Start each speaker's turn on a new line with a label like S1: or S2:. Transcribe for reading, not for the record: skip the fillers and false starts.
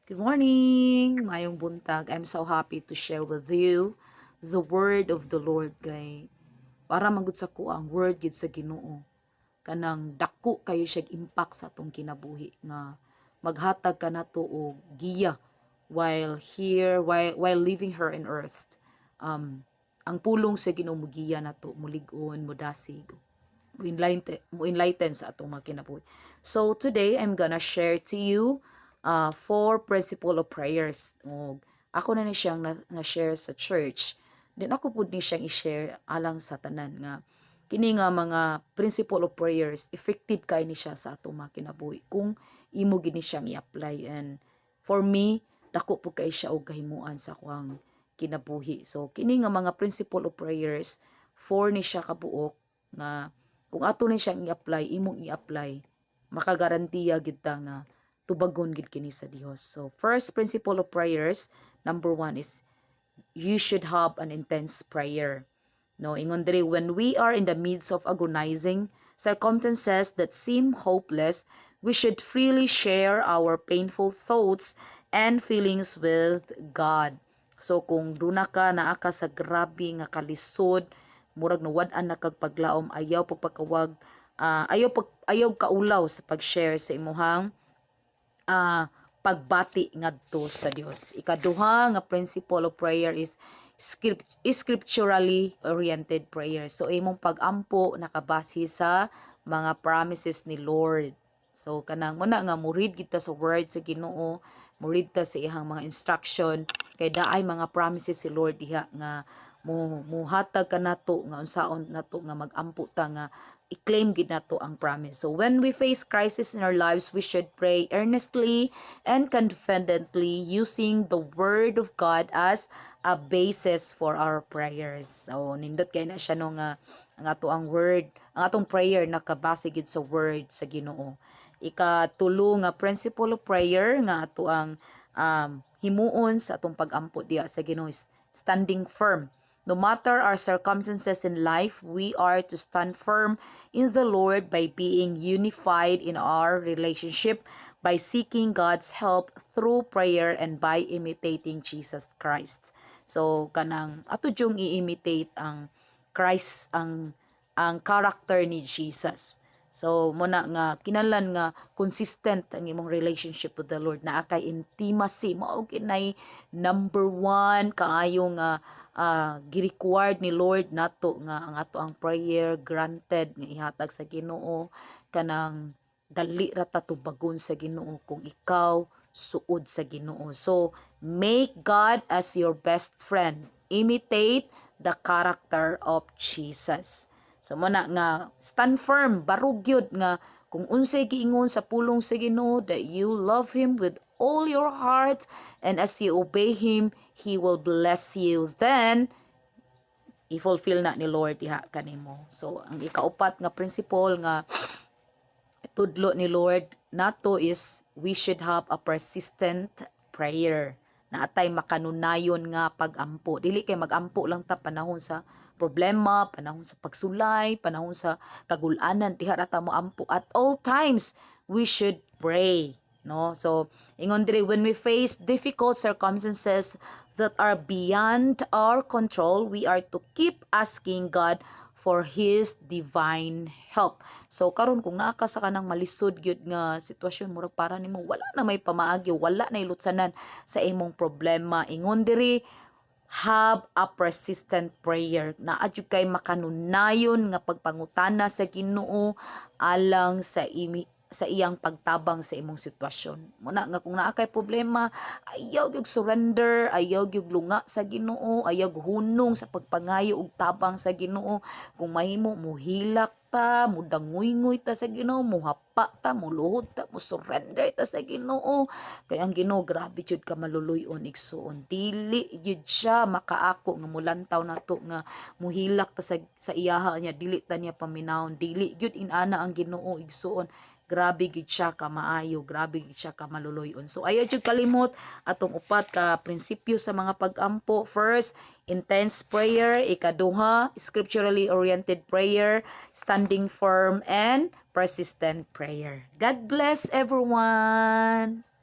S1: Good morning! Mayong buntag. I'm so happy to share with you the word of the Lord kay para magud sa ko ang word gid sa Ginoo. Kanang dako kayo siya impact sa atong kinabuhi nga maghatag ka nato og giya while living here in earth. Ang pulong sa Ginoo mugiya nato mulig-on mudasig mo enlighten sa atong mga kinabuhi. So today I'm gonna share to you four principle of prayers. O, ako na ni siyang na-share sa church. Then ako pud ni siyang i-share alang sa tanan nga kini nga mga principle of prayers effective kay ni siya sa atong mga kinabuhi kung imo gini siyang i-apply. And for me dako pud kay siya og kahimuan sa akong kinabuhi. So kini nga mga principle of prayers for ni siya kabuok nga kung ato ni siyang i-apply, imong i-apply, makagarantiya gid ta nga tubagon gid kini sa Dios. So, first principle of prayers, number one is you should have an intense prayer. No, ingon diri when we are in the midst of agonizing circumstances that seem hopeless, we should freely share our painful thoughts and feelings with God. So kung duna ka naa ka sa grabe nga kalisod, murag nawad-an na kag paglaom, ayaw pagpakawag, ayaw kaulaw sa pag-share sa imuhang pagbati ngadto sa Dios. Ikaduha nga principle of prayer is scripturally oriented prayer. So imong pag-ampo nakabase sa mga promises ni Lord. So kanang muna nga murid kita sa word sa Ginoo, murid ta sa ihang mga instruction kay daay mga promises si Lord diha nga muhatag ka nato nga unsaon nato nga magampo ta nga i-claim gid nato ang promise. So when we face crisis in our lives, we should pray earnestly and confidently using the word of God as a basis for our prayers. So nindot kay na siya no nga ang ato ang word, ang atong prayer nakabase gid sa word sa Ginoo. Ikatulo nga principle of prayer nga ato ang himuon sa atong pag-ampo diha sa Ginoo is standing firm. No matter our circumstances in life, we are to stand firm in the Lord by being unified in our relationship, by seeking God's help through prayer, and by imitating Jesus Christ. So kanang ato jung i-imitate ang Christ, ang character ni Jesus. So muna nga kinahanglan nga consistent ang imong relationship with the Lord, na kay intimacy mao kinay number one kaayo nga gi-required ni Lord nato nga ang ato ang prayer granted nga ihatag sa Ginoo. Kanang dali ra ta tubagon sa Ginoo kung ikaw suod sa Ginoo. So make God as your best friend, imitate the character of Jesus. So muna nga stand firm, barug gyud nga kung unsay giingon sa pulong sa Ginoo that you love him with all your heart, and as you obey him, he will bless you. Then i-fulfill na ni Lord diha kanimo. So ang ikaupat nga principle nga tudlo ni Lord nato is we should have a persistent prayer na atay makanunayon nga pagampo. Dili kay magampo lang ta panahon sa problema, panahon sa pagsulay, panahon sa kagulanan, diha ra ta mo ampo. At all times we should pray, no? So ingon diri when we face difficult circumstances that are beyond our control, we are to keep asking God for His divine help. So karon kung naa ka sa kanang malisod gyud nga sitwasyon, murag para nimo wala na may pamaagi, wala na ilutsanan sa imong problema, ingon diri have a persistent prayer na adyo kay makanunayon nga pagpangutana sa Ginoo alang sa iyang pagtabang sa imong sitwasyon. Muna nga kung naa kay problema, ayaw gyud surrender, ayaw gyud lunga sa Ginoo, ayaw hunong sa pagpangayo og tabang sa Ginoo. Kung mahimo muhilak ta, mudangoy-ngoy ta sa Ginoo, muhapa ta, muluhod ta, mo surrender ta sa Ginoo. Kay ang Ginoo grabe jud ka maluluyon igsuon. Dili jud siya makaako nga mulantaw nato nga muhilak ta sa iyaha niya, dili ta niya paminawon. Dili jud inana ang Ginoo igsuon. Grabe gid siya ka maayo, grabe gid siya ka maluluyon. So ayaw jud kalimot atong upat ka prinsipyo sa mga pag-ampo. First, intense prayer. Ikaduha, scripturally oriented prayer, standing firm, and persistent prayer. God bless everyone.